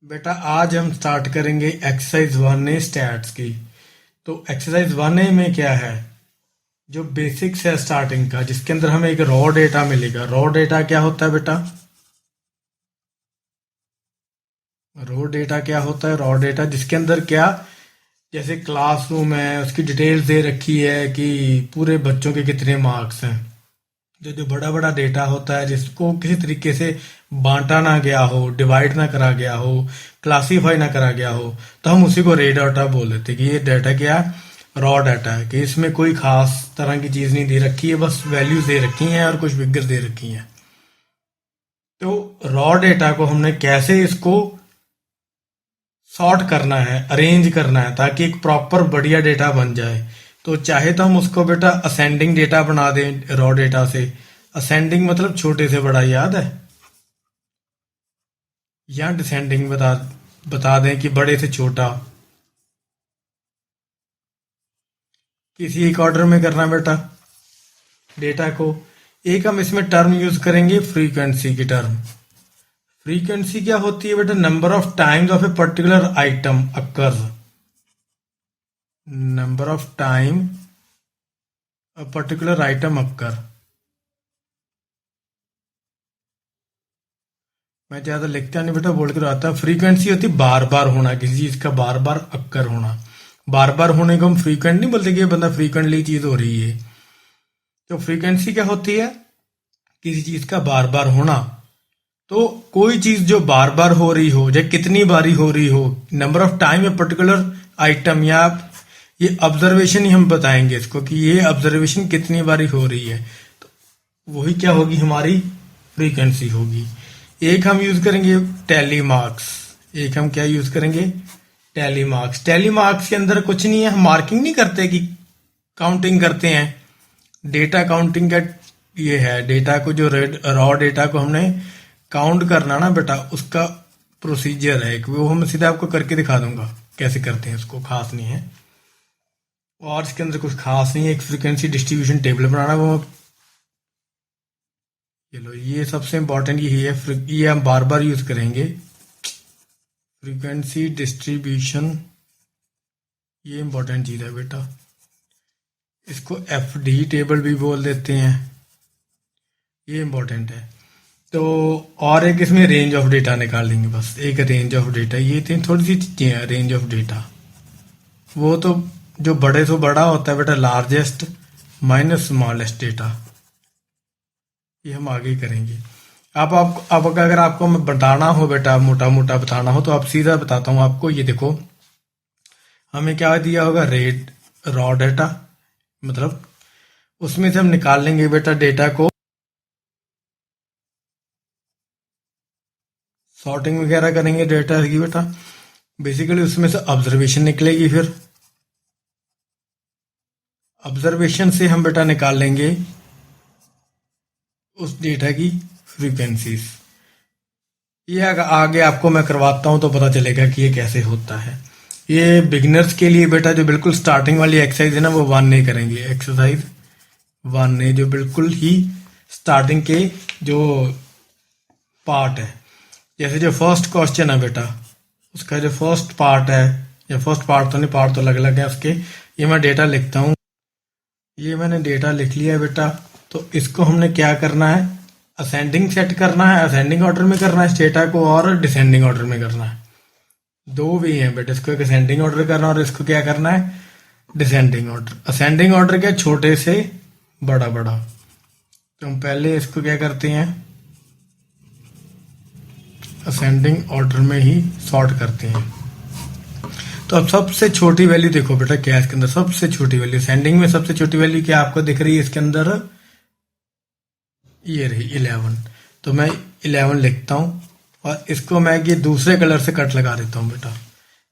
बेटा आज हम स्टार्ट करेंगे एक्सरसाइज 1A स्टैट्स की। तो एक्सरसाइज 1A में क्या है, जो बेसिक्स है स्टार्टिंग का, जिसके अंदर हमें एक रॉ डेटा मिलेगा। रॉ डेटा क्या होता है बेटा? रॉ डेटा क्या होता है? रॉ डेटा जिसके अंदर क्या, जैसे क्लासरूम है, उसकी डिटेल्स दे रखी है कि पूरे बच्चों के कितने मार्क्स हैं। जो जो बड़ा बड़ा डेटा होता है, जिसको किसी तरीके से बांटा ना गया हो, डिवाइड ना करा गया हो, क्लासीफाई ना करा गया हो, तो हम उसी को रे डाटा बोल देते हैं कि ये डाटा क्या है, रॉ डाटा है, कि इसमें कोई खास तरह की चीज नहीं दे रखी है, बस वैल्यूज दे रखी हैं और कुछ फिगर्स दे रखी हैं। तो रॉ डेटा को हमने कैसे इसको सॉर्ट करना है, अरेंज करना है, ताकि एक प्रॉपर बढ़िया डेटा बन जाए। तो चाहे तो हम उसको बेटा असेंडिंग डेटा बना दें रॉ डेटा से। असेंडिंग मतलब छोटे से बड़ा, याद है? या डिसेंडिंग बता बता दें कि बड़े से छोटा, किसी एक ऑर्डर में करना बेटा डेटा को। एक हम इसमें टर्म यूज करेंगे, फ्रीक्वेंसी की टर्म। फ्रीक्वेंसी क्या होती है बेटा? Number of times of a particular item occurs. Number of time a particular item occur. मैं ज्यादा लिखता नहीं बेटा, बोल कर आता। फ्रीक्वेंसी होती बार बार होना, किसी चीज का बार बार अक्कर होना। बार बार होने को हम फ्रीक्वेंट नहीं बोलते कि ये बंदा फ्रीक्वेंटली चीज हो रही है। तो फ्रीक्वेंसी क्या होती है? किसी चीज का बार बार होना। तो कोई चीज जो बार बार हो रही हो, या कितनी बारी हो रही हो, नंबर ऑफ टाइम या पर्टिकुलर आइटम, या ये ऑब्जर्वेशन ही हम बताएंगे इसको कि ये ऑब्जर्वेशन कितनी बारी हो रही है, तो वही क्या होगी, हमारी फ्रीक्वेंसी होगी। एक हम यूज करेंगे टैली मार्क्स। एक हम क्या यूज करेंगे? Tally marks. टैली मार्क्स के अंदर कुछ नहीं है, हम मार्किंग नहीं करते कि काउंटिंग करते हैं। डेटा काउंटिंग का ये है, डेटा को जो रॉ डेटा को हमने काउंट करना ना बेटा, उसका प्रोसीजर है, वो हम सीधा आपको करके दिखा दूंगा कैसे करते हैं, उसको खास नहीं है। और इसके अंदर कुछ खास नहीं है, एक फ्रीक्वेंसी डिस्ट्रीब्यूशन टेबल बनाना, वो चलो ये सबसे इंपॉर्टेंट यही है, ये हम बार बार यूज करेंगे। फ्रीक्वेंसी डिस्ट्रीब्यूशन, ये इंपॉर्टेंट चीज है बेटा। इसको एफ डी टेबल भी बोल देते हैं, ये इंपॉर्टेंट है। तो और एक इसमें रेंज ऑफ डेटा निकाल लेंगे, बस एक रेंज ऑफ डेटा। ये तीन थोड़ी सी चीजें हैं रेंज ऑफ डेटा। वो तो जो बड़े से बड़ा होता है बेटा, लार्जेस्ट माइनस स्मॉलेस्ट डेटा, ये हम आगे करेंगे। अब अगर आपको मैं बताना हो बेटा, मोटा मोटा बताना हो, तो आप सीधा बताता हूँ आपको। ये देखो, हमें क्या दिया होगा, रेट रॉ डेटा, मतलब उसमें से हम निकाल लेंगे बेटा डेटा को, सॉर्टिंग वगैरह करेंगे डेटा की बेटा। बेसिकली उसमें से ऑब्जर्वेशन निकलेगी, फिर ऑब्जर्वेशन से हम बेटा निकाल लेंगे उस डेटा की फ्रीक्वेंसीज। ये आगे आपको मैं करवाता हूं तो पता चलेगा कि ये कैसे होता है। ये बिगिनर्स के लिए बेटा, जो बिल्कुल स्टार्टिंग वाली एक्सरसाइज है ना, वो 1A करेंगे। एक्सरसाइज 1A जो बिल्कुल ही स्टार्टिंग के जो पार्ट है, जैसे जो फर्स्ट क्वेश्चन है बेटा, उसका जो फर्स्ट पार्ट है, या फर्स्ट पार्ट तो नहीं, पार्ट तो अलग अलग है उसके। ये मैं डेटा लिखता हूँ, ये मैंने डेटा लिख लिया बेटा। तो इसको हमने क्या करना है, असेंडिंग सेट करना है, असेंडिंग ऑर्डर में करना है इस डेटा को, और डिसेंडिंग ऑर्डर में करना है। दो वे हैं बेटा, इसको एक असेंडिंग ऑर्डर करना और इसको क्या करना है, डिसेंडिंग ऑर्डर। असेंडिंग ऑर्डर क्या, छोटे से बड़ा बड़ा। तो हम पहले इसको क्या करते हैं, असेंडिंग ऑर्डर में ही सॉर्ट करते हैं। तो अब सबसे छोटी वैल्यू देखो बेटा, क्या है इसके अंदर सबसे छोटी वैल्यू, असेंडिंग में सबसे छोटी वैल्यू क्या आपको दिख रही है इसके अंदर, ये रही 11। तो मैं 11 लिखता हूं, और इसको मैं ये दूसरे कलर से कट लगा देता हूं बेटा।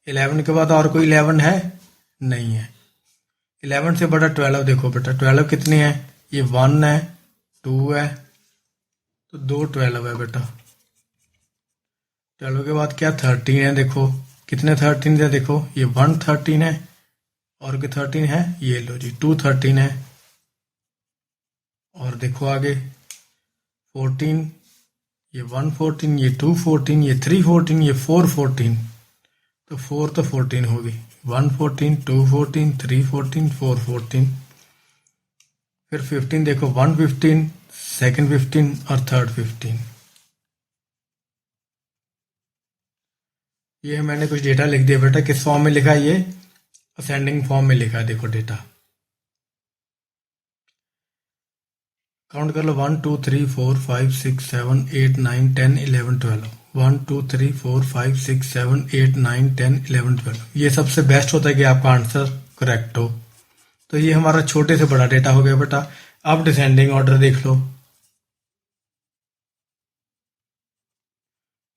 11 के बाद और कोई 11 है नहीं है। 11 से बड़ा 12 देखो बेटा, 12 कितने हैं, ये 1 है, 2 है, तो 2 12 है बेटा। 12 के बाद क्या, 13 है, देखो कितने 13 है, देखो ये 1 13 है, और के 13 है, ये लो जी 2 13 है। और देखो आगे 14, ये 114, ये 214, ये 314, ये 414, तो 4 तो 14 होगी, 114, 214, 314, 414, फिर 15 देखो, 115, सेकंड 15 और थर्ड 15। ये मैंने कुछ डेटा लिख दिया बेटा, किस फॉर्म में लिखा, ये असेंडिंग फॉर्म में लिखा है, देखो डेटा काउंट कर लो, 1 2 3 4 5 6 7 8 9 10 11 12, 1 2 3 4 5 6 7 8 9 10 11 12। ये सबसे बेस्ट होता है कि आपका आंसर करेक्ट हो। तो ये हमारा छोटे से बड़ा डेटा हो गया बेटा। अब डिसेंडिंग ऑर्डर देख लो,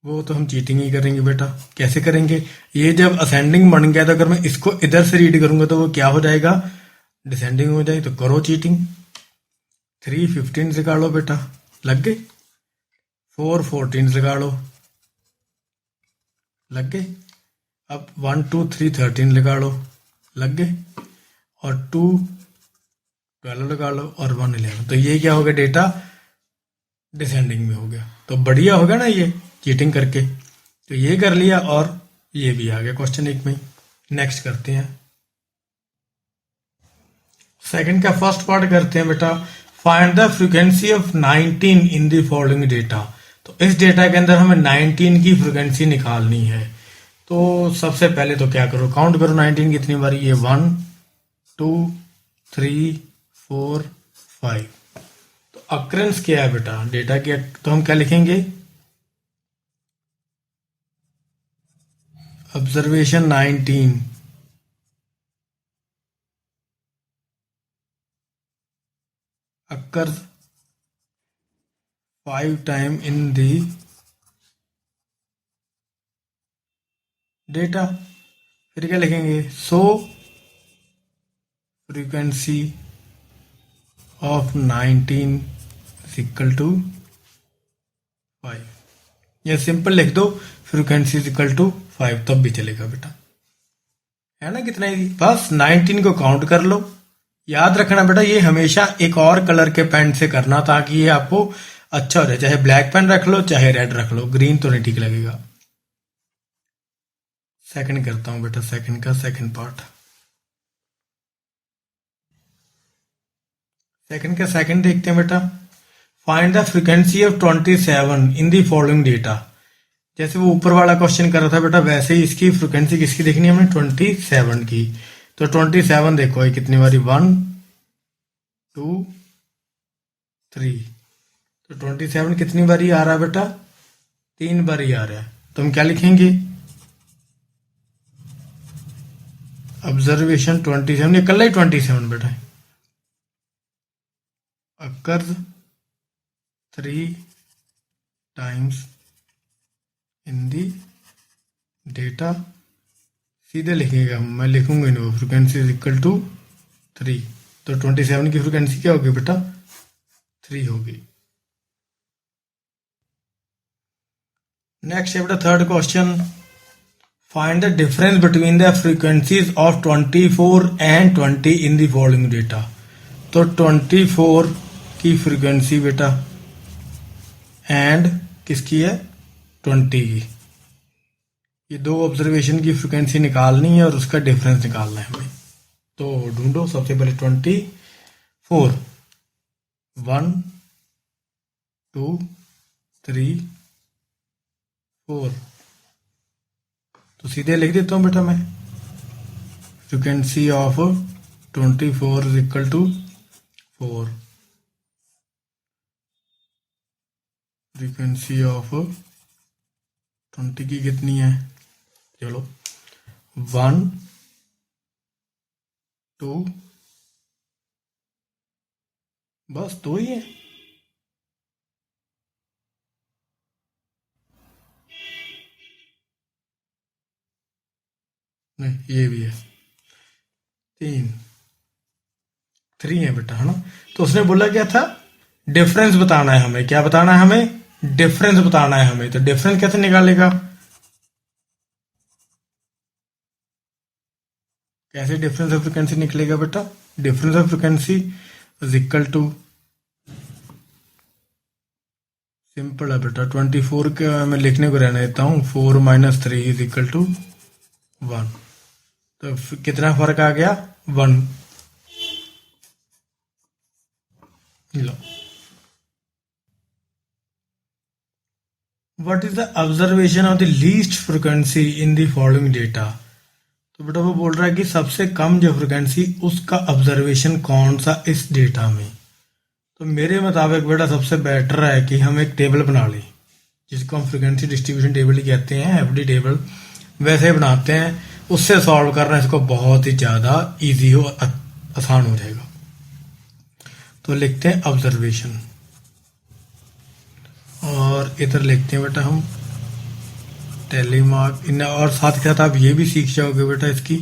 वो तो हम चीटिंग ही करेंगे बेटा। कैसे करेंगे, ये जब असेंडिंग बन गया तो अगर मैं इसको इधर से रीड करूंगा तो वो क्या हो जाएगा, डिसेंडिंग हो जाएगी। तो करो चीटिंग, 3 15 लगा लो बेटा, लग गए। 4 14 लगा लो, लग गए। अब 1 2 3 13 लगा लो, लग गए। और 2 12 लगा लो और 1 11। तो ये क्या हो गया, डेटा डिसेंडिंग में हो गया। तो बढ़िया हो गया ना ये चीटिंग करके। तो ये कर लिया और ये भी आ गया क्वेश्चन 1 में। नेक्स्ट करते हैं, सेकंड का फर्स्ट पार्ट करते हैं बेटा। Find the frequency of 19 in the following data. तो इस डेटा के अंदर हमें 19 की फ्रीक्वेंसी निकालनी है। तो सबसे पहले तो क्या करो, काउंट करो 19 कितनी बारी, ये 1 2 3 4 5। तो अक्रेंस क्या है बेटा डेटा की, तो हम क्या लिखेंगे, observation 19 occurs 5 time in the data. फिर क्या लिखेंगे, so frequency of 19 is equal to 5। ये सिंपल लिख दो, फ्रीक्वेंसी इज इक्वल टू 5, तब भी चलेगा बेटा, है ना। कितना ही, बस 19 को काउंट कर लो। याद रखना बेटा, ये हमेशा एक और कलर के पेन से करना ताकि ये आपको अच्छा हो जाए। चाहे ब्लैक पेन रख लो चाहे रेड रख लो, ग्रीन तो नहीं ठीक लगेगा। सेकंड करता हूं बेटा, सेकंड का सेकंड पार्ट। सेकंड का सेकंड देखते हैं बेटा। Find the frequency of 27 in the following data. जैसे वो ऊपर वाला क्वेश्चन कर रहा था बेटा, वैसे ही इसकी फ्रीक्वेंसी किसकी देखनी है हमें, 27 की। तो 27 देखो ये कितनी बारी, 1 2 3। तो 27 कितनी बारी आ रहा है बेटा, 3 बारी आ रहा है। तो हम क्या लिखेंगे, ऑब्जर्वेशन 27, ये कल ही 27 बेटा, occurs 3 times in the data. सीधे लिखेंगे हम, मैं लिखूंगा इन, फ्रीक्वेंसी इज इक्वल टू 3। तो 27 की फ्रीक्वेंसी क्या होगी बेटा, 3 होगी। नेक्स्ट है बेटा third question. Find the difference between the frequencies of 24 and 20 in the following data. तो 24 की फ्रीक्वेंसी बेटा एंड किसकी है, 20 की। ये दो ऑब्जर्वेशन की फ्रीक्वेंसी निकालनी है और उसका डिफरेंस निकालना है हमें। तो ढूंढो, सबसे पहले 24, 1 2 3 4। तो सीधे लिख देता हूं बेटा मैं, frequency of 24 is equal to 4। Frequency of 20 की कितनी है, चलो 1 2, बस 2 ही है। नहीं ये भी है, 3 है बेटा, है ना। तो उसने बोला क्या था, डिफरेंस बताना है हमें। क्या बताना है हमें, डिफरेंस बताना है हमें। तो डिफरेंस कैसे निकालेगा, कैसे डिफरेंस ऑफ फ्रीक्वेंसी निकलेगा बेटा, difference of frequency is equal to simple है बेटा, 24 के मैं लिखने को रहने देता हूँ, 4 - 3 = 1। तो कितना फर्क आ गया, 1। लो, what is the observation of the least frequency in the following data. तो बेटा वो बोल रहा है कि सबसे कम जो फ्रिक्वेंसी उसका ऑब्जर्वेशन कौन सा इस डेटा में। तो मेरे मुताबिक बेटा सबसे बेटर है कि हम एक टेबल बना लें, जिसको हम फ्रिक्वेंसी डिस्ट्रीब्यूशन टेबल ही कहते हैं, एफडी टेबल वैसे बनाते हैं। उससे सॉल्व करना इसको बहुत ही ज़्यादा इजी हो, आसान हो जाएगा। तो लिखते हैं ऑब्जर्वेशन, और इधर लिखते हैं बेटा हम टेलीमार्क इन, और साथ के साथ आप ये भी सीख जाओगे बेटा इसकी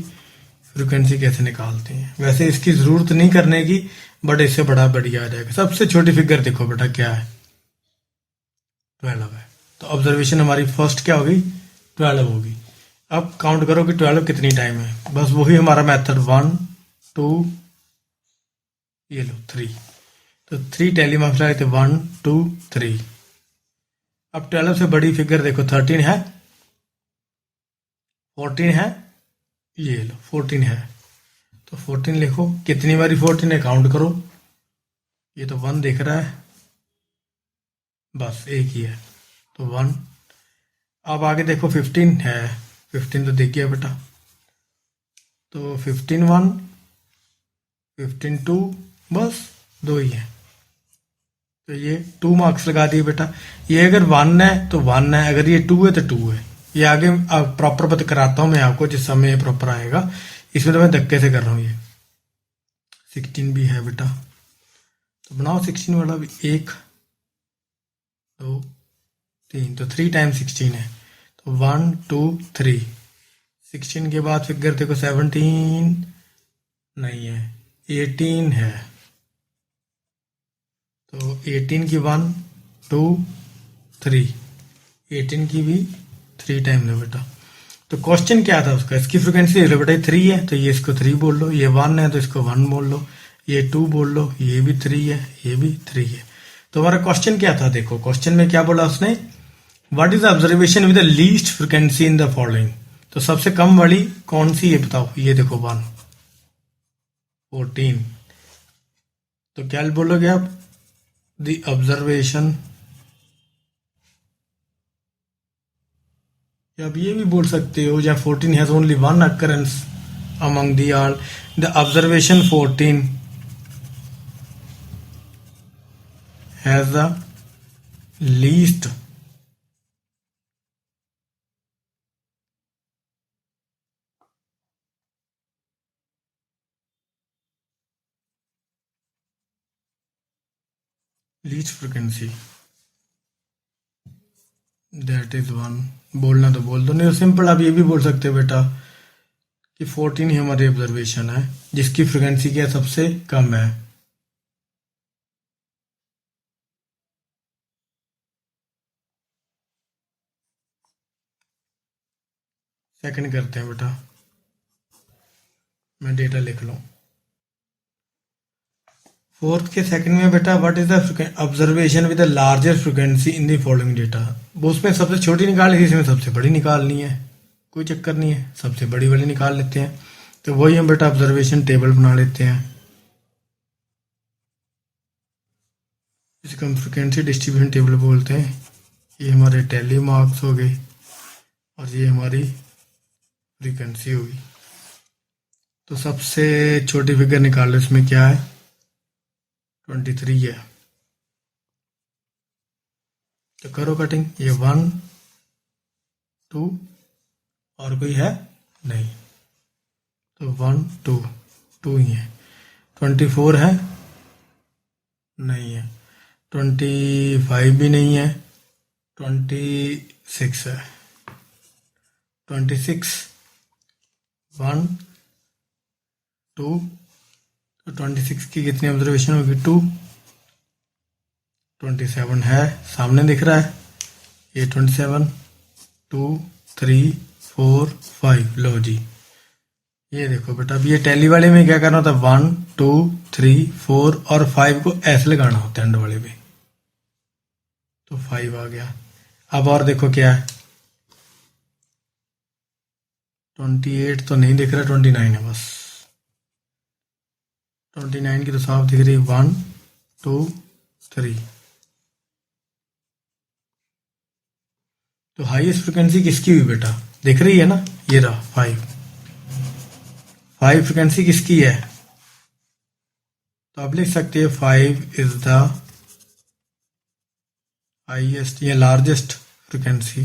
फ्रिक्वेंसी कैसे निकालते हैं। वैसे इसकी ज़रूरत नहीं करने की, बट इससे बड़ा बढ़िया आ जाएगा। सबसे छोटी फिगर देखो बेटा क्या है, 12 है। तो ऑब्जर्वेशन हमारी फर्स्ट क्या होगी, 12 होगी। अब काउंट करो कि 12 कितनी टाइम है, बस वही हमारा मेथड, 1 2 ये लो 3। तो 3 टेलीमार्क्स लगे थे, 1 2 3। अब 12 से बड़ी फिगर देखो, 13 है, 14 है, ये लो 14 है। तो 14 लिखो, कितनी बारी 14 है काउंट करो, ये तो 1 दिख रहा है, बस एक ही है, तो 1। अब आगे देखो 15 है, 15 तो दिख गया बेटा, तो 15 1 15 2, बस 2 ही है। तो ये 2 मार्क्स लगा दिए बेटा। ये अगर 1 है तो 1 है, अगर ये 2 है तो 2 है। ये आगे प्रॉपर बता कराता हूँ मैं आपको, जिस समय प्रॉपर आएगा। इसमें तो मैं धक्के से कर रहा हूँ। ये 16 भी है बेटा, तो बनाओ 16 वाला भी, 1 2 3, तो 3 टाइम्स 16 है, तो 1 2 3। 16 के बाद फिगर देखो, 17 नहीं है, 18 है। तो 18 की 1 2 3, 18 की भी 3 टाइम लो बेटा। तो क्वेश्चन क्या था उसका, इसकी फ्रिक्वेंसी ले लो बेटा, 3 है तो ये इसको 3 बोल लो, ये 1 है तो इसको 1 बोल लो, ये 2 बोल लो, ये भी 3 है, ये भी 3 है। तो हमारा क्वेश्चन क्या था, देखो क्वेश्चन में क्या बोला उसने, what is the observation with the least frequency in the following. तो सबसे कम वाली कौन सी है बताओ, ये देखो 1 14। तो क्या बोलोगे आप, द ऑब्जर्वेशन, अब ये भी बोल सकते हो, या 14 has only 1 occurrence among the all, the observation 14 has the least frequency, that is 1। बोलना तो बोल दो, नहीं तो सिंपल आप ये भी बोल सकते हो बेटा कि 14 ही हमारी ऑब्जर्वेशन है जिसकी फ्रिक्वेंसी क्या सबसे कम है। सेकंड करते हैं बेटा, मैं डेटा लिख लूं। फोर्थ के सेकंड में बेटा, what is the observation with the largest frequency in the following data. वो उसमें सबसे छोटी निकाली थी, इसमें सबसे बड़ी निकालनी है, कोई चक्कर नहीं है, सबसे बड़ी वाली निकाल लेते हैं। तो वही हम बेटा ऑब्जर्वेशन टेबल बना लेते हैं, इसको हम फ्रिक्वेंसी डिस्ट्रीब्यूशन टेबल बोलते हैं। ये हमारे टेली मार्क्स हो गए और ये हमारी फ्रीक्वेंसी होगी। तो सबसे छोटी फिगर निकाल लो, इसमें क्या है, 23 है। तो करो कटिंग, ये 1 2 और कोई है नहीं, तो 1 2 2 ही है। 24 है नहीं है, 25 भी नहीं है, 26 है, 26 1 2। तो 26 की कितनी ऑब्जर्वेशन होगी, 2। 27 है, सामने दिख रहा है, ये 27 2 3 4 5। लो जी, ये देखो बेटा, अब ये टैली वाले में क्या करना होता है, 1 2 3 4 और 5 को ऐसे लगाना होता है एंड वाले पे। तो 5 आ गया। अब और देखो क्या है, 28 तो नहीं दिख रहा, 29 है बस। 29 की तो साफ दिख रही, 1 2 3। तो हाईएस्ट फ्रिक्वेंसी किसकी हुई बेटा, दिख रही है ना, ये रहा 5। 5 फ्रिक्वेंसी किसकी है, तो आप लिख सकते हैं 5 इज द हाईएस्ट या लार्जेस्ट फ्रिक्वेंसी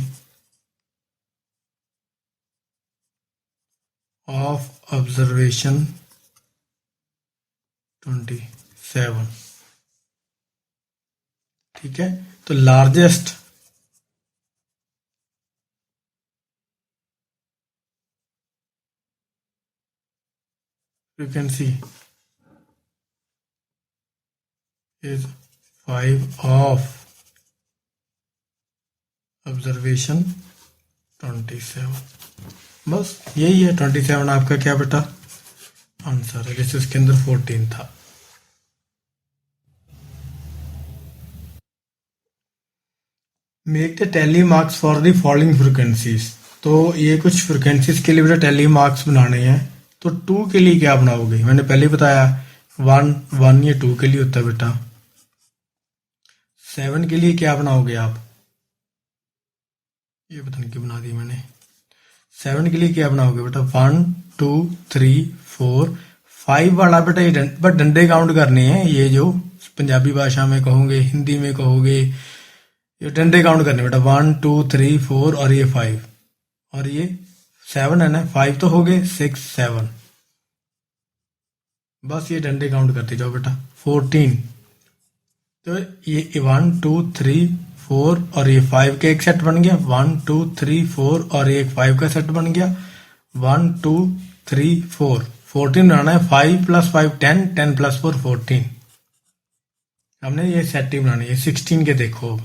ऑफ ऑब्जर्वेशन 27। ठीक है, तो largest frequency is 5 of observation 27। बस यही है, 27 आपका क्या बेटा आंसर है, जैसे उसके अंदर 14 था। Make the tally marks for the following frequencies. तो ये कुछ फ्रिक्वेंसीज के लिए बेटा टैली मार्क्स बनाने हैं। तो 2 के लिए क्या बनाओगे, मैंने पहले ही बताया 1 ये 2 के लिए होता है बेटा। 7 के लिए क्या बनाओगे आप, ये पता नहीं क्यों बना दी मैंने। 7 के लिए क्या बनाओगे बेटा, 1 2 3 4 5 वाला बेटा ये बट डंडे काउंट करने हैं, ये जो पंजाबी भाषा में कहोगे, हिंदी में कहोगे, ये डंडे काउंट करने बेटा। 1 2 3 4 और ये 5 और ये 7 है ना, 5 तो हो गए, 6 7, बस ये डंडे काउंट करते जाओ बेटा। 14, तो ये 1 2 3 4 और ये 5 का एक सेट बन गया। 1 2 3 4 और ये 5 का सेट बन गया। 1 2 3 4 14 बनाना है, 5 + 5 10 10 + 4 14। हमने ये सेट ही बनानी है। 16 के देखो,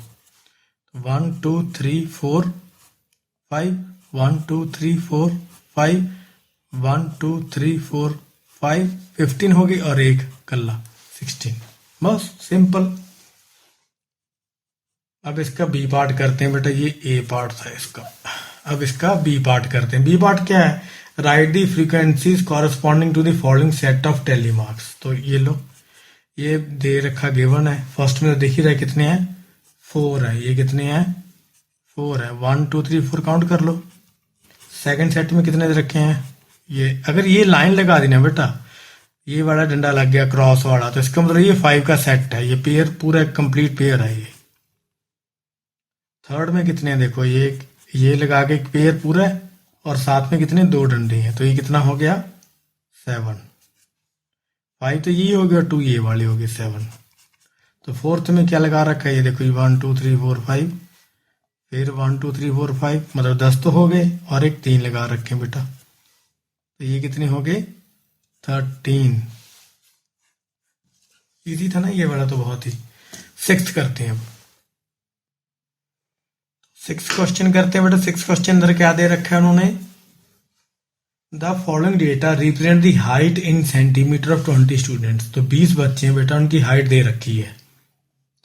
1 2 3 4 5 1 2 3 4 5 1 2 3 4 5 15 होगी और एक कल्ला 16, बस सिंपल। अब इसका बी पार्ट करते हैं बेटा, ये ए पार्ट था इसका, अब इसका बी पार्ट करते हैं। बी पार्ट क्या है, write the frequencies corresponding to the following set of tally marks. तो ये लो, ये दे रखा गिवन है, फर्स्ट में तो देख ही रहे कितने हैं, 4 है, ये कितने हैं 4 है, 1 2 3 4 काउंट कर लो। सेकंड सेट में कितने दे रखे हैं, ये अगर ये लाइन लगा दी ना बेटा, ये वाला डंडा लग गया क्रॉस वाला, तो इसका मतलब ये 5 का सेट है, ये पेयर पूरा कंप्लीट पेयर है ये। थर्ड में कितने हैं देखो, ये लगा के एक पेयर पूरा है और साथ में कितने 2 डंडे हैं, तो ये कितना हो गया 7। 5 तो ये हो गया, 2 ये वाले हो गए 7। तो फोर्थ में क्या लगा रखा है, ये देखो, 1 2 3 4 5, फिर 1 2 3 4 5, मतलब 10 तो हो गए और एक 3 लगा रखे बेटा, तो ये कितने हो गए 13। इजी था ना ये वाला तो बहुत ही। 6th करते हैं अब, 6th क्वेश्चन करते हैं बेटा। 6th क्वेश्चन अंदर क्या दे रखा है उन्होंने, the following data represent the height in centimetre of 20 students. तो 20 बच्चे हैं बेटा, उनकी हाइट दे रखी है।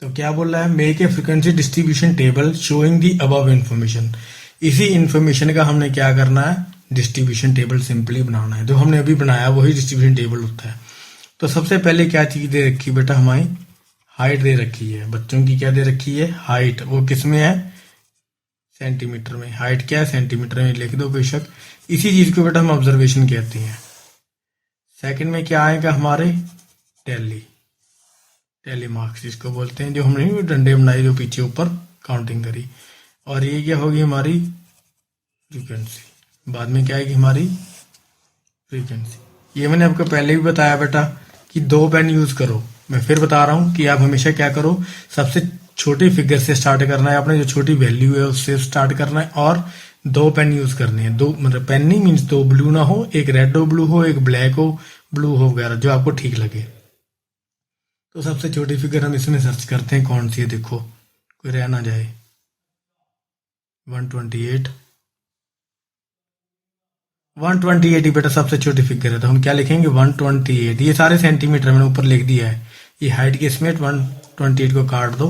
तो क्या बोल रहा है, make a frequency distribution table showing the above information. इसी इन्फॉर्मेशन का हमने क्या करना है, डिस्ट्रीब्यूशन टेबल सिंपली बनाना है। जो हमने अभी बनाया वही डिस्ट्रीब्यूशन टेबल होता है। तो सबसे पहले क्या चीज दे रखी है बेटा, हमारी हाइट दे रखी है, बच्चों की क्या दे रखी है हाइट, वो किस में है सेंटीमीटर में। हाइट क्या है सेंटीमीटर में, लिख दो बेशक। इसी चीज को बेटा हम ऑब्जर्वेशन कहते हैं। सेकंड में क्या आएगा हमारे टैली मार्क्स जिसको बोलते हैं, जो हमने डंडे बनाए जो पीछे ऊपर काउंटिंग करी। और ये क्या होगी हमारी फ्रीक्वेंसी, बाद में क्या आएगी हमारी फ्रीक्वेंसी। ये मैंने आपको पहले भी बताया बेटा कि 2 पेन यूज करो। मैं फिर बता रहा हूं कि आप हमेशा क्या करो, सबसे छोटी फिगर से स्टार्ट करना है, आपने जो छोटी वैल्यू है उससे स्टार्ट करना है, और 2 पेन यूज करने हैं। 2 मतलब पेन नहीं मीन्स 2 ब्लू ना हो, एक रेड हो ब्लू हो, एक ब्लैक हो ब्लू हो वगैरह, जो आपको ठीक लगे। तो सबसे छोटी फिगर हम इसमें सर्च करते हैं कौन सी है, देखो कोई रह ना जाए। 128 ही बेटा सबसे छोटी फिगर है, तो हम क्या लिखेंगे 128। ये सारे सेंटीमीटर मैंने ऊपर लिख दिया है। ये हाइट की इसमें 128 को काट दो,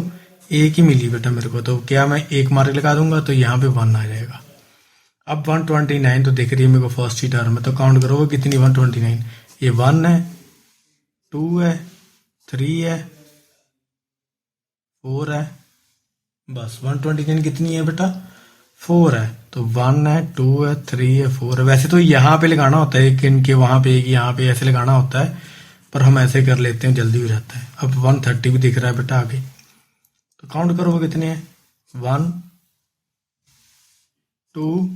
एक ही मिली बेटा मेरे को, तो क्या मैं एक मार्क लगा दूंगा तो यहाँ पे 1 आ जाएगा। अब 129 तो दिख रही है मेरे को फर्स्ट ही टर्म में, तो काउंट करोगे कितनी 129, ये 1 है, 2 है, 3 है, 4 है, बस 129 कितनी है बेटा 4 है। तो 1 है, 2 है, 3 है, 4 है। वैसे तो यहाँ पे लगाना होता है, इनके वहां पे एक यहाँ पे ऐसे लगाना होता है, पर हम ऐसे कर लेते हैं, जल्दी हो जाता है। अब 130 भी दिख रहा है बेटा आगे, तो काउंट करो वो कितने हैं, 1 2,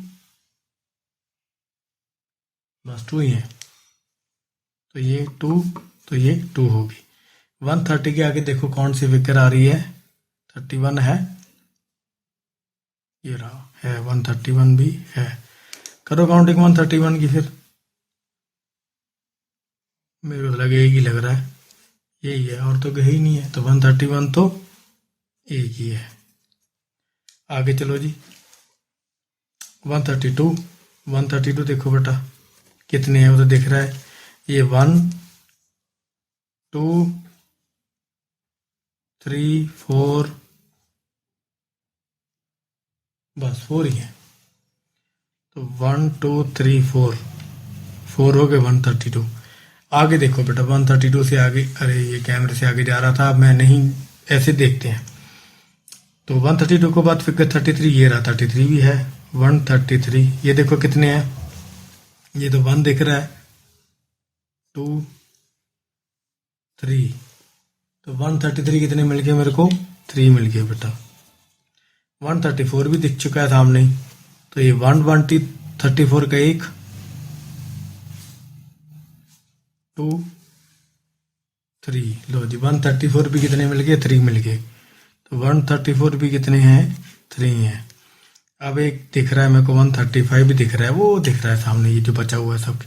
बस 2 ही है, तो ये 2, तो ये 2 होगी। 130 के आगे देखो कौन सी फिगर आ रही है, 31 है, ये रहा है, 131 भी है। करो काउंटिंग 131 की, फिर मेरे को लगे एक ही लग रहा है, यही है, और तो कहीं नहीं है, तो 131 तो एक ही है। आगे चलो जी, 132, 132 देखो बेटा कितने हैं, वो तो दिख रहा है, ये 1 2 3 4, बस 4 ही है, तो 1 2 3 4, 4 हो गए 132। आगे देखो बेटा 132 से आगे, अरे ये कैमरे से आगे जा रहा था, अब मैं नहीं, ऐसे देखते हैं। तो 132 के बाद फिगर 33, ये रहा 33 भी है, 133, ये देखो कितने हैं, ये तो 1 दिख रहा है, 2 3, तो 133 कितने मिल गए मेरे को, 3 मिल गए बेटा। 134 भी दिख चुका है सामने ही, तो ये 134 का 1 2 3, लो जी 134 भी कितने मिल गए, 3 मिल गए, तो 134 भी कितने हैं, 3 हैं। अब एक दिख रहा है मेरे को 135 भी दिख रहा है, वो दिख रहा है सामने, ये जो बचा हुआ है सब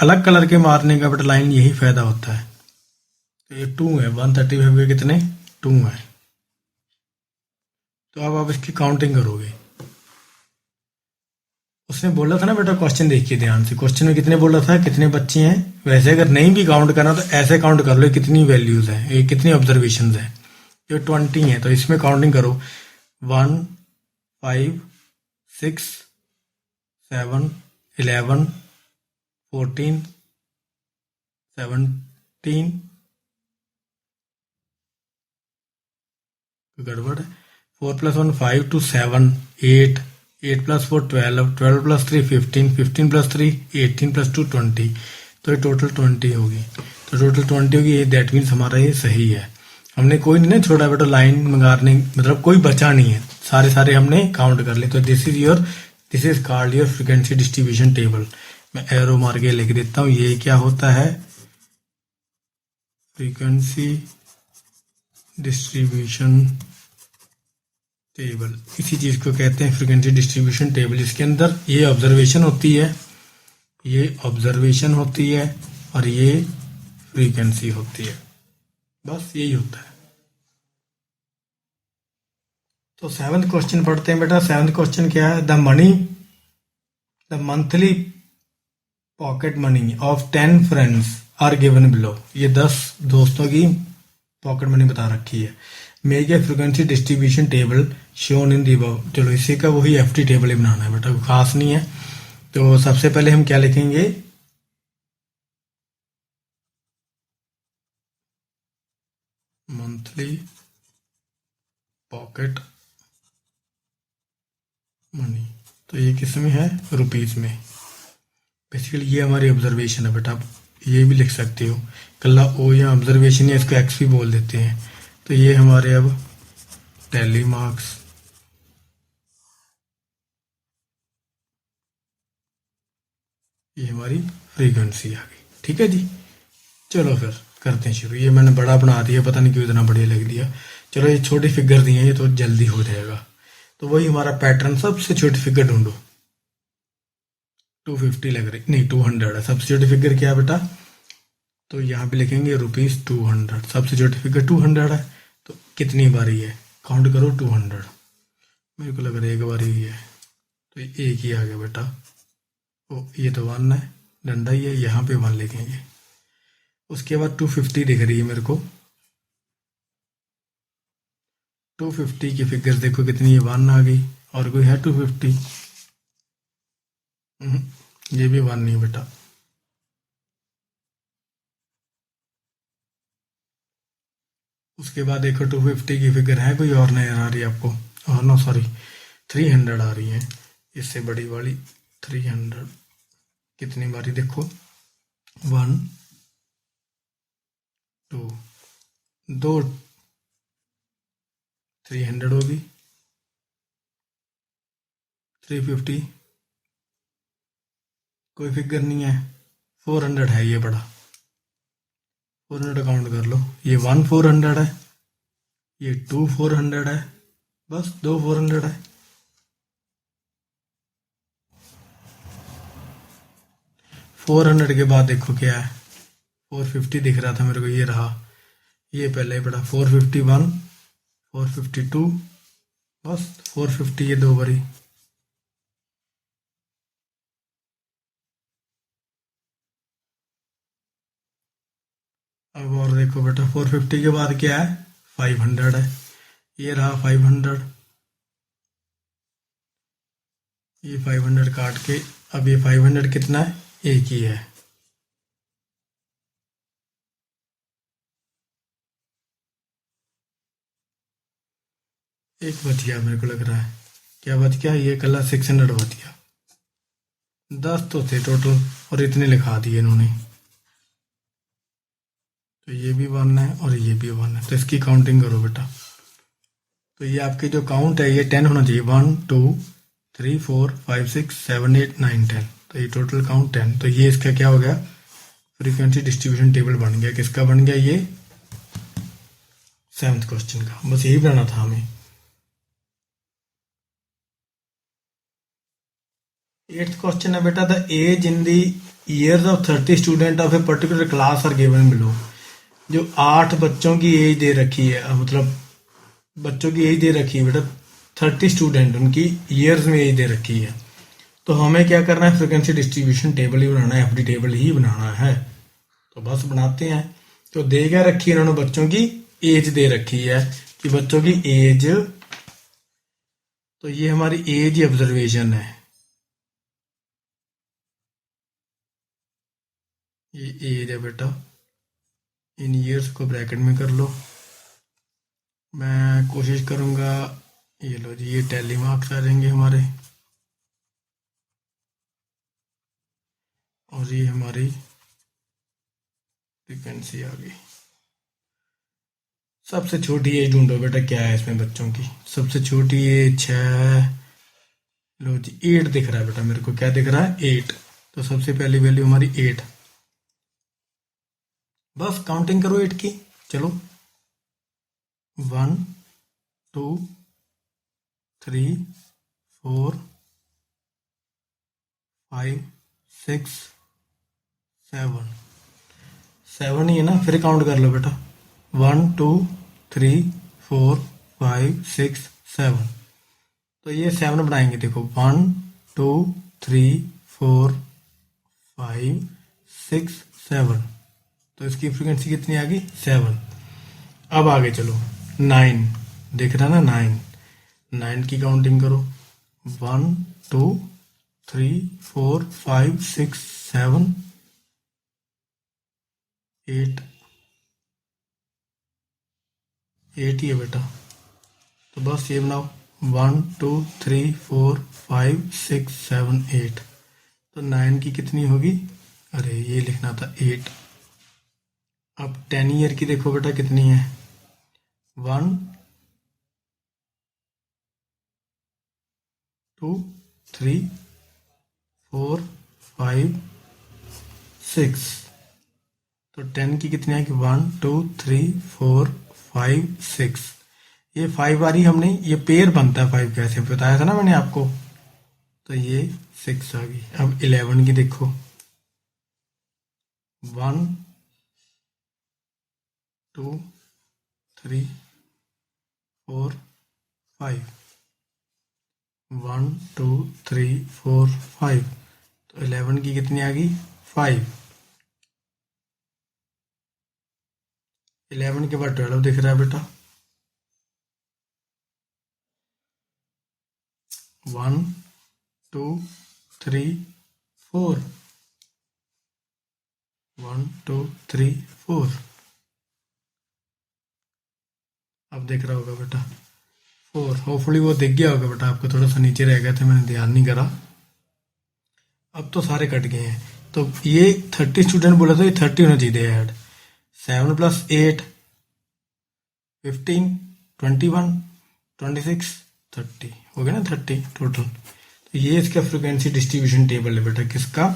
अलग कलर के मारने का बेटा लाइन, यही फायदा होता है। तो ये 2 है, 135 के कितने 2 है। तो अब आप इसकी काउंटिंग करोगे, उसने बोला था ना बेटा, क्वेश्चन देखिए ध्यान से, क्वेश्चन में कितने बोला था, कितने बच्चे हैं। वैसे अगर नहीं भी काउंट करना तो ऐसे काउंट कर लो, कितनी वैल्यूज है, ये कितनी ऑब्जर्वेशन है, ये 20 है, तो इसमें काउंटिंग करो 1 5 6 7 11 14 17, गड़बड़ है, 4 + 1 5 2 7 8, 8 + 4 12, 12 + 3 15, 15 + 3 18 + 2 20, तो ये टोटल 20 होगी, तो टोटल 20 होगी, ये दैट मीन्स हमारा ये सही है। हमने कोई नहीं ना छोड़ा बेटा लाइन मंगाने, मतलब कोई बचा नहीं है, सारे सारे हमने काउंट कर लिए। तो this is called your frequency distribution table. मैं एरो मार के लिख देता हूँ, ये क्या होता है, फ्रीक्वेंसी डिस्ट्रीब्यूशन टेबल, इसी चीज को कहते हैं फ्रीक्वेंसी डिस्ट्रीब्यूशन टेबल। इसके अंदर ये ऑब्जर्वेशन होती है, ये ऑब्जर्वेशन होती है, और ये फ्रीक्वेंसी होती है, बस यही होता है। तो 7th क्वेश्चन पढ़ते हैं बेटा। 7th क्वेश्चन क्या है, the monthly pocket money of 10 friends are given below. ये 10 दोस्तों की पॉकेट मनी बता रखी है। Make a frequency distribution table shown in the above. चलो इसी का वही एफटी टेबल ही बनाना है बेटा, खास नहीं है। तो सबसे पहले हम क्या लिखेंगे, मंथली पॉकेट मनी, तो ये किस में है, रुपीज में। बेसिकली ये हमारी ऑब्जर्वेशन है बेटा, आप ये भी लिख सकते हो, कल्ला ओ या ऑब्जर्वेशन है, इसको एक्स भी बोल देते हैं। तो ये हमारे अब टैली मार्क्स, ये हमारी फ्रीक्वेंसी आ गई। ठीक है जी, चलो फिर करते हैं शुरू। ये मैंने बड़ा बना दिया, पता नहीं क्यों इतना बढ़िया लग दिया। चलो ये छोटी फिगर दी है, ये तो जल्दी हो जाएगा। तो वही हमारा पैटर्न, सबसे छोटी फिगर ढूंढो। 250 लग रही, नहीं 200 है सबसे छोटी फिगर। क्या बेटा, तो यहाँ पे लिखेंगे ₹200, सबसे छोटी फिगर 200 है। तो कितनी बारी है, काउंट करो 200। मेरे को लग रहा है एक बारी ही है, तो एक ही आ गया बेटा। ओ ये तो 1 है, डंडा ही है, यहाँ पे 1 लिखेंगे। उसके बाद 250 दिख रही है मेरे को, 250 की फिगर्स देखो कितनी है, 1 आ गई। और कोई है 250? ये भी 1 नहीं बेटा। उसके बाद देखो 250 की फिगर है कोई और नजर आ रही है आपको? और नो सॉरी, 300 आ रही है, इससे बड़ी वाली 300। कितनी बारी देखो, 1 2, दो 300 होगी, 350 कोई फिगर नहीं है, 400 है ये बड़ा, 400 काउंट कर लो। ये 1 400 है, ये 2 400 है, बस 2 400 है। 400 के बाद देखो क्या है, 450 दिख रहा था मेरे को, ये रहा, ये पहले ही पड़ा, 451 452, बस 450, ये 2 बारी। अब और देखो बेटा, 450 के बाद क्या है, 500 है, ये रहा 500, ये 500 काट के, अब ये 500 कितना है, एक ही है। एक बच गया मेरे को लग रहा है, क्या बच गया, ये कलर 600 बच गया। 10 तो थे टोटल और इतने लिखा दिए इन्होंने, तो ये भी 1 है और ये भी 1 है, तो इसकी काउंटिंग करो बेटा। तो ये आपके जो काउंट है ये 10 होना चाहिए, 1 2 3 4 5 6 7 8 9 10, तो ये टोटल काउंट 10। तो ये इसका क्या हो गया, फ्रीक्वेंसी डिस्ट्रीब्यूशन टेबल बन गया। किसका बन गया, ये 7th क्वेश्चन का। बस यही बनाना था हमें। 8th क्वेश्चन है बेटा, the age in the years of 30 student of a particular class are given below. जो 8 बच्चों की एज दे रखी है, मतलब बच्चों की एज दे रखी है बेटा, 30 स्टूडेंट, उनकी ईयर्स में एज दे रखी है। तो हमें क्या करना है, फ्रीक्वेंसी डिस्ट्रीब्यूशन टेबल ही बनाना है, एफडी टेबल ही बनाना है। तो बस बनाते हैं। तो दे क्या रखी है इन्होंने, बच्चों की एज दे रखी है कि बच्चों की एज, तो ये हमारी एज ऑब्जर्वेशन है, ये एज है बेटा, इन ईयर्स को ब्रैकेट में कर लो। मैं कोशिश करूंगा, ये लो जी, ये टैली मार्क्स आ जाएंगे हमारे, और ये हमारी फ्रीक्वेंसी आ गई। सबसे छोटी एज ढूंढो बेटा, क्या है इसमें बच्चों की सबसे छोटी एज 6, लो जी 8 दिख रहा है बेटा मेरे को, क्या दिख रहा है, 8। तो सबसे पहली वैल्यू हमारी 8, बस काउंटिंग करो 8 की। चलो 1 2 3 4 5 6 7, 7 ही है ना, फिर काउंट कर लो बेटा, 1 2 3 4 5 6 7। तो ये 7 बनाएंगे, देखो 1 2 3 4 5 6 7, तो इसकी फ्रीक्वेंसी कितनी आ गई, 7। अब आगे चलो, 9 देख रहा ना, 9 की काउंटिंग करो, 1 2 3 4 5 6 7 8, 8 ही है बेटा। तो बस ये बनाओ, 1 2 3 4 5 6 7 8, तो 9 की कितनी होगी, अरे ये लिखना था 8। अब 10 ईयर की देखो बेटा कितनी है, 1 2 3 4 5 6, तो 10 की कितनी आएगी, 1 2 3 4 5 6, ये 5 आ रही हमने, ये पेयर बनता है 5 कैसे बताया था ना मैंने आपको, तो ये 6 आ गई। अब 11 की देखो, 1 2 3 4 5, 1 2 3 4 5, तो 11 की कितनी आ गई, 5। 11 के बाद 12 दिख रहा है बेटा, 1 2 3 4, 1 2 3 4। अब देख रहा होगा बेटा 4, होपफुली वो दिख गया होगा बेटा आपको, थोड़ा सा नीचे रह गया था, मैंने ध्यान नहीं करा। अब तो सारे कट गए हैं, तो ये 30 स्टूडेंट बोला था, ये 30 होना चाहिए ऐड। 7 + 8 15 21 26 30 हो गया ना, 30 टोटल। तो ये इसका फ्रीक्वेंसी डिस्ट्रीब्यूशन टेबल है बेटा, किसका,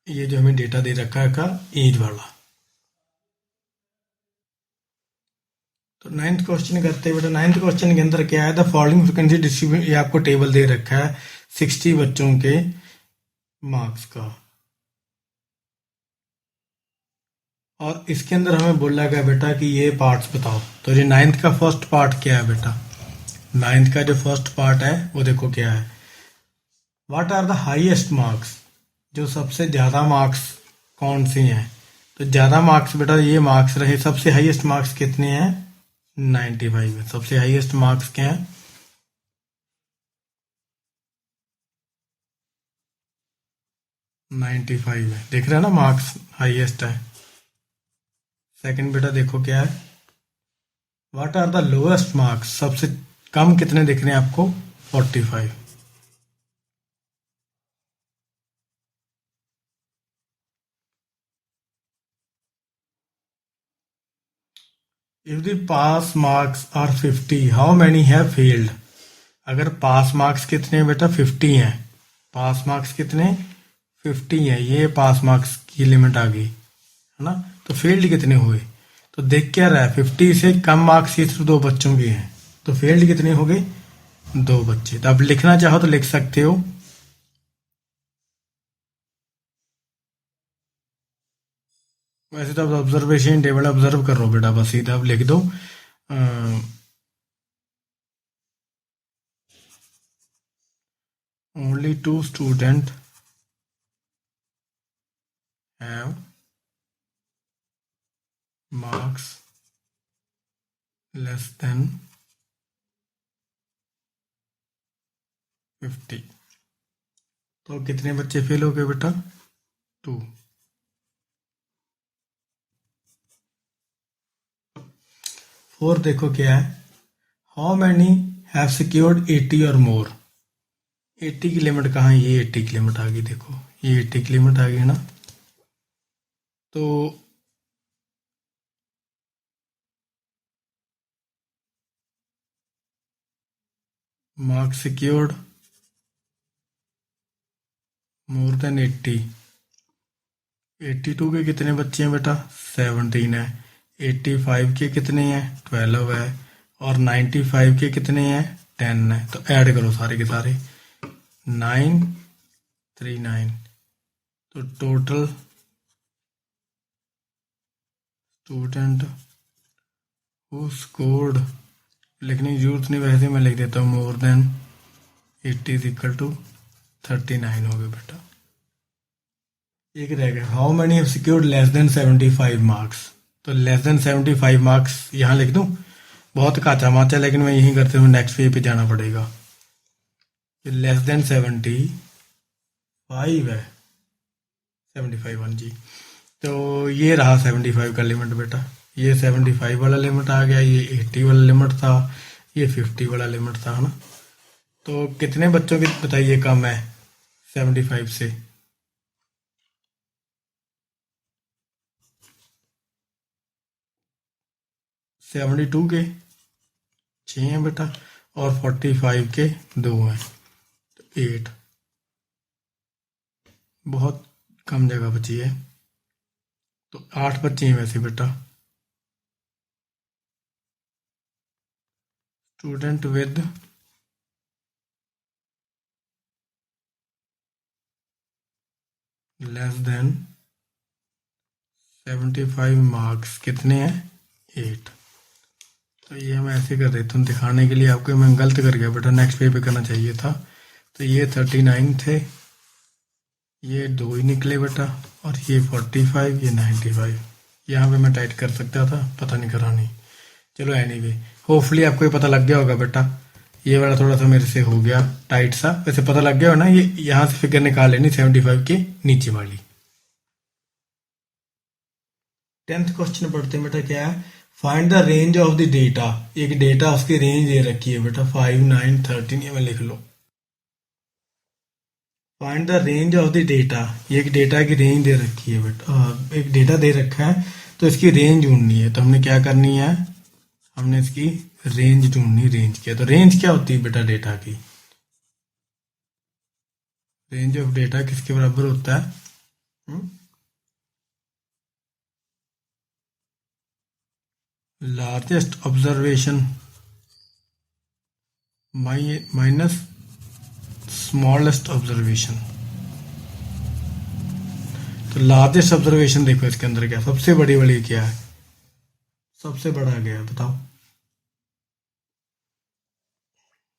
ये जो हमें डेटा दे रखा है का एज वाला। तो 9th क्वेश्चन करते हैं बेटा। 9th क्वेश्चन के अंदर क्या है, द फॉलोइंग फ्रीक्वेंसी डिस्ट्रीब्यूशन, ये आपको टेबल दे रखा है 60 बच्चों के मार्क्स का, और इसके अंदर हमें बोला गया बेटा कि ये पार्ट्स बताओ। तो ये 9th का फर्स्ट पार्ट क्या है बेटा, 9th का जो फर्स्ट पार्ट है वो देखो क्या है, what are the highest marks, जो सबसे ज्यादा मार्क्स कौन सी हैं। तो ज्यादा मार्क्स बेटा ये मार्क्स रहे, सबसे हाईएस्ट मार्क्स कितने हैं, 95 है। सबसे हाईएस्ट मार्क्स क्या है, 95 है, देख रहे हैं ना, मार्क्स हाईएस्ट है। सेकंड बेटा देखो क्या है, what are the lowest marks, सबसे कम कितने दिख रहे हैं आपको, 45। If the pass marks are 50, how many have failed. अगर पास मार्क्स कितने हैं बेटा, 50 हैं। पास मार्क्स कितने, 50 हैं, ये पास मार्क्स की लिमिट आ गई है ना। तो फेल्ड कितने हुए, तो देख क्या रहा है, 50 से कम मार्क्स ये सिर्फ 2 बच्चों के हैं, तो फेल्ड कितने हो गए, 2 बच्चे। तो अब लिखना चाहो तो लिख सकते हो, वैसे तो अब ऑब्जर्वेशन टेबल ऑब्जर्व कर रहे हो बेटा, बस सीधा अब लिख दो only 2 student have marks less than 50। तो कितने बच्चे फेल हो गए बेटा, 2। 4 देखो क्या है, हाउ मैनी हैव सिक्योर्ड 80 और मोर। 80 की लिमिट कहाँ है, ये 80 की लिमिट आ गई, देखो ये 80 की लिमिट आ गई ना। तो मार्क्स सिक्योर्ड मोर देन 80, 82 के कितने बच्चे हैं बेटा, 17 है। 85 के कितने हैं, 12 है। और 95 के कितने हैं, 10 है। तो ऐड करो सारे के सारे, 939। तो टोटल स्टूडेंट हु स्कोर्ड, लिखने की जरूरत नहीं, वैसे मैं लिख देता हूँ, more than 80 is equal to 39 हो गए बेटा। एक रह गया, how many have secured less than 75 marks. तो लेस देन 75 मार्क्स यहाँ लिख दूँ, बहुत काचा माचा, लेकिन मैं यही करते हुए नेक्स्ट पेज पे जाना पड़ेगा। लेस देन 75 है, 75 वन जी। तो ये रहा 75 का लिमिट बेटा, ये 75 वाला लिमिट आ गया, ये 80 वाला लिमिट था, ये 50 वाला लिमिट था, है ना। तो कितने बच्चों की बताइए कम है 75 से, 72 के 6 हैं बेटा, और 45 के 2 हैं, तो 8, बहुत कम जगह बची है। तो 8 बच्चे हैं वैसे बेटा। Student with less than 75 marks कितने हैं, 8। तो ये मैं ऐसे कर देता हूँ दिखाने के लिए आपको, मैं गलत कर गया बेटा, नेक्स्ट पेज पे करना चाहिए था। तो ये 39 थे, ये 2 ही निकले बेटा, और ये 45, ये 95। यहाँ पे मैं टाइट कर सकता था, पता नहीं करा नहीं। चलो एनीवे, होपफुली आपको ये पता लग गया होगा बेटा ये वाला थोड़ा सा मेरे से हो गया टाइट सा, वैसे पता लग गया हो ना, ये यहाँ से फिगर निकाल लेनी 75 के नीचे वाली। 10th क्वेश्चन पढ़ते हैं बेटा, क्या है, find the range of the data. एक डेटा उसकी रेंज दे रखी है बेटा 5, 9, 13, ये में लिख लो। Find the range of the data, ये एक डेटा की रेंज दे रखी है बेटा, एक डेटा दे रखा है तो इसकी रेंज ढूंढनी है। तो हमने क्या करनी है, हमने इसकी रेंज ढूंढनी। रेंज क्या, तो रेंज क्या होती है बेटा डेटा की, रेंज ऑफ डेटा किसके बराबर होता है, largest observation minus smallest observation. तो लार्जेस्ट ऑब्जर्वेशन देखो इसके अंदर क्या, सबसे बड़ी वाली क्या है, सबसे बड़ा गया, बताओ।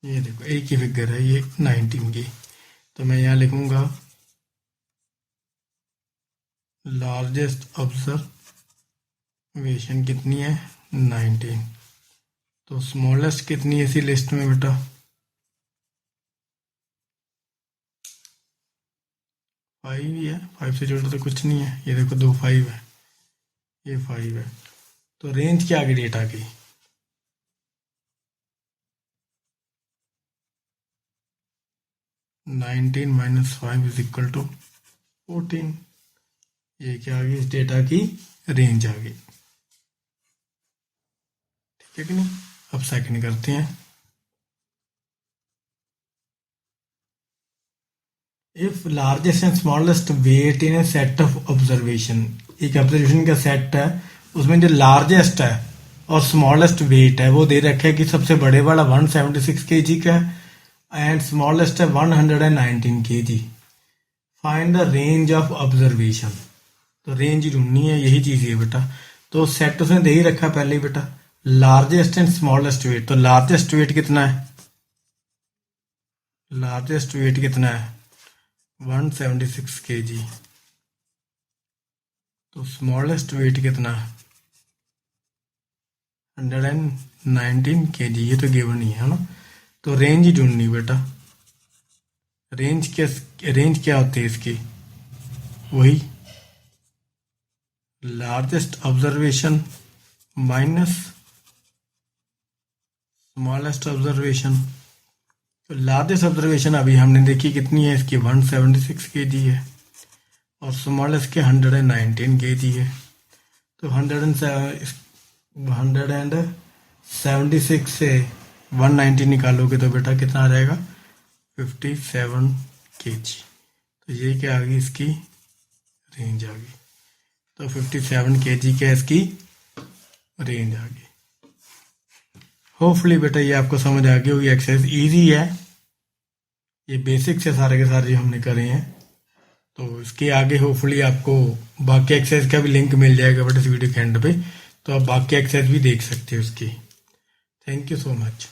ये देखो एक ही फिगर है, ये 19 की, तो मैं यहाँ लिखूंगा लार्जेस्ट ऑब्जर्वेशन कितनी है 19। तो स्मॉलेस्ट कितनी है इसी लिस्ट में बेटा 5 ही है, 5 से छोटा तो कुछ नहीं है। ये देखो 2 5 है, ये 5 है। तो रेंज क्या आ गई डेटा की, 19 माइनस 5 इज इक्वल टू 14। ये क्या आ गई, इस डेटा की रेंज आ गई, ठीक है कि नहीं। अब सेकंड करते हैं, if largest and smallest weight in a set of observation. एक ऑब्जर्वेशन का सेट है, उसमें जो लार्जेस्ट है और स्मॉलेस्ट वेट है वो दे रखा है कि सबसे बड़े वाला 176 kg का है एंड स्मॉलेस्ट है 119 kg। Find the range of observation. तो रेंज ढूंढनी है, यही चीज है बेटा। तो सेट उसने दे ही रखा पहले ही बेटा, लार्जेस्ट एंड स्मॉलेस्ट वेट। तो लार्जेस्ट वेट कितना है, लार्जेस्ट वेट कितना है 176 kg। तो स्मॉलेस्ट वेट कितना है 119 kg। ये तो गिवन ही है ना। तो रेंज ही ढूंढनी बेटा, रेंज क्या होती है इसकी, वही largest observation minus smallest observation. तो लार्जेस्ट ऑब्जर्वेशन अभी हमने देखी कितनी है इसकी 176 kg है और स्मॉलेस्ट के 119 kg है। तो 176 से 190 निकालोगे तो बेटा कितना आ जाएगा 57 kg। तो ये क्या आ गई इसकी रेंज आ गई। तो 57 kg क्या इसकी रेंज आ गई। होपफुली बेटा ये आपको समझ आ गई होगी। एक्सरसाइज इजी है, ये बेसिक से सारे के सारे हमने करे हैं। तो इसके आगे होपफुली आपको बाकी एक्सरसाइज का भी लिंक मिल जाएगा बेटा इस वीडियो के एंड पे, तो आप बाकी एक्सरसाइज भी देख सकते हो उसकी। Thank you so much.